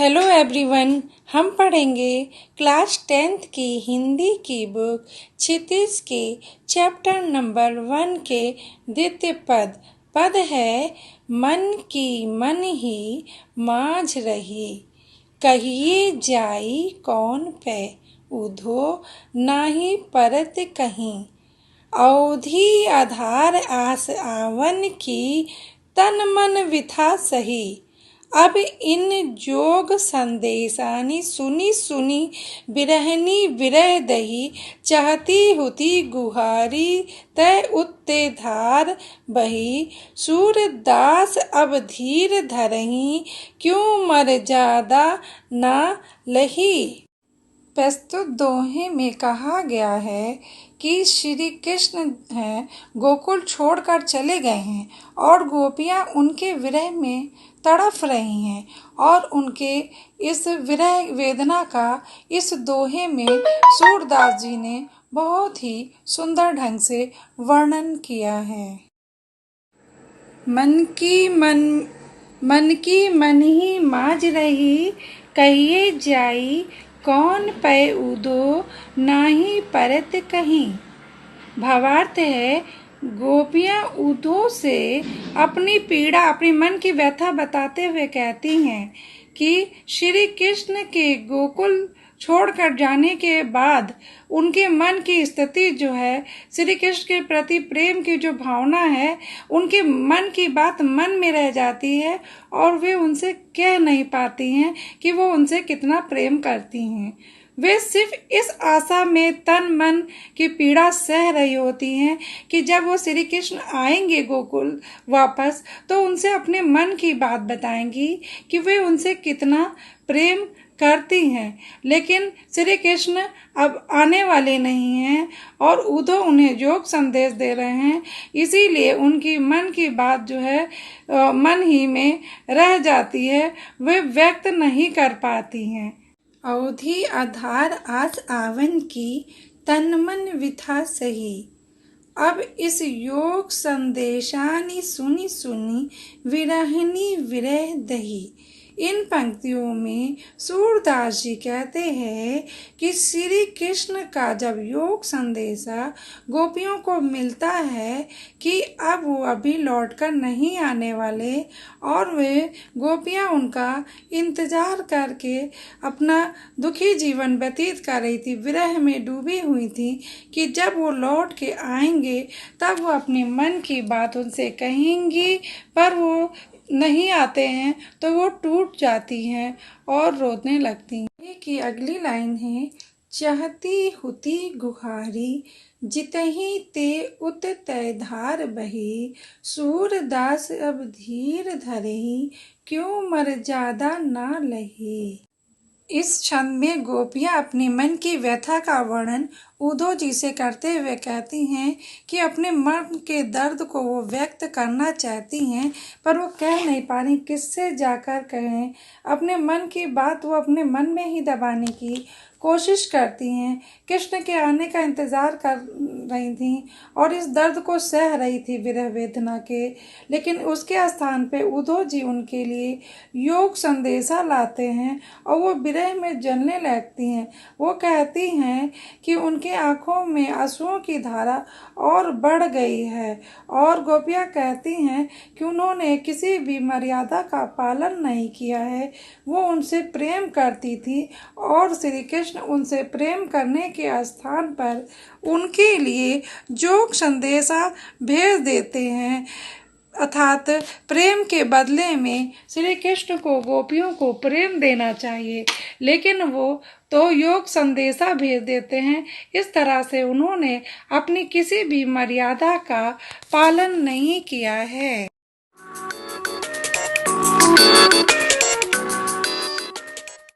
Hello everyone, हम पढ़ेंगे class 10th की हिंदी की बुक क्षितिज के चैप्टर नंबर 1 के द्वितीय पद है मन की मन ही माझ रही, कहिए जाई कौन पे उधो नाही परत कहीं, अवधि आधार आस आवन की तन मन विथा सही। अब इन जोग संदेशानी सुनी सुनी बिरहनी विरह दही, चाहती हुती गुहारी तय उत्ते धार बही, सूरदास अब धीर धरही क्यों मर्यादा ना लही। प्रस्तुत दोहे में कहा गया है कि श्री कृष्ण हैं गोकुल छोड़कर चले गए हैं और गोपियां उनके विरह में तड़फ रही हैं और उनके इस विरह वेदना का इस दोहे में सूरदास जी ने बहुत ही सुंदर ढंग से वर्णन किया है। मन की मन ही माझ रही, कहिए जाई कौन पै उदो नाही परत कहीं। भावार्थ है, गोपियां उदो से अपनी पीड़ा, अपनी मन की व्यथा बताते हुए कहती हैं कि श्री कृष्ण के गोकुल छोड़कर जाने के बाद उनके मन की स्थिति जो है, श्री कृष्ण के प्रति प्रेम की जो भावना है, उनके मन की बात मन में रह जाती है और वे उनसे कह नहीं पाती हैं कि वो उनसे कितना प्रेम करती हैं। वे सिर्फ इस आशा में तन मन की पीड़ा सह रही होती हैं कि जब वो श्री कृष्ण आएंगे गोकुल वापस तो उनसे अपने मन की बात बताएंगी कि वे उनसे कितना प्रेम करती हैं। लेकिन श्री कृष्ण अब आने वाले नहीं हैं और उधो उन्हें जोग संदेश दे रहे हैं, इसीलिए उनकी मन की बात जो है मन ही में रह जाती है, वे व्यक्त नहीं कर पाती हैं। अवधि आधार आस आवन की तन मन विथा सही। अब इस योग संदेशानी सुनी सुनी विरहनी विरह दही। इन पंक्तियों में सूरदास जी कहते हैं कि श्री कृष्ण का जब योग संदेशा गोपियों को मिलता है कि अब वो अभी लौटकर नहीं आने वाले और वे गोपियां उनका इंतजार करके अपना दुखी जीवन व्यतीत कर रही थी, विरह में डूबी हुई थी कि जब वो लौट के आएंगे तब वो अपने मन की बात उनसे कहेंगी, पर वो नहीं आते हैं तो वो टूट जाती हैं और रोने लगती हैं। कि अगली लाइन है, चाहती हुती गुहारी जितही ते उत तय धार बही, सूरदास अब धीर धरही क्यों मर्यादा ना लही। इस छंद में गोपियां अपने मन की व्यथा का वर्णन उद्धव जी से करते हुए कहती हैं कि अपने मन के दर्द को वो व्यक्त करना चाहती हैं पर वो कह नहीं पा रही, किससे जाकर कहें। अपने मन की बात वो अपने मन में ही दबाने की कोशिश करती हैं। कृष्ण के आने का इंतज़ार कर रही थी और इस दर्द को सह रही थी विरह वेदना के, लेकिन उसके स्थान पे उद्धव जी उनके लिए योग संदेशा लाते हैं और वो विरह में जलने लगती हैं। वो कहती हैं कि उनके आँखों में आंसुओं की धारा और बढ़ गई है और गोपियाँ कहती हैं कि उन्होंने किसी भी मर्यादा का पालन नहीं किया है। वो उनसे प्रेम करती थी और श्री कृष्ण उनसे प्रेम करने के स्थान पर उनके लिए जोग संदेशा भेज देते हैं, अर्थात प्रेम के बदले में श्री कृष्ण को गोपियों को प्रेम देना चाहिए, लेकिन वो तो योग संदेशा भेज देते हैं। इस तरह से उन्होंने अपनी किसी भी मर्यादा का पालन नहीं किया है।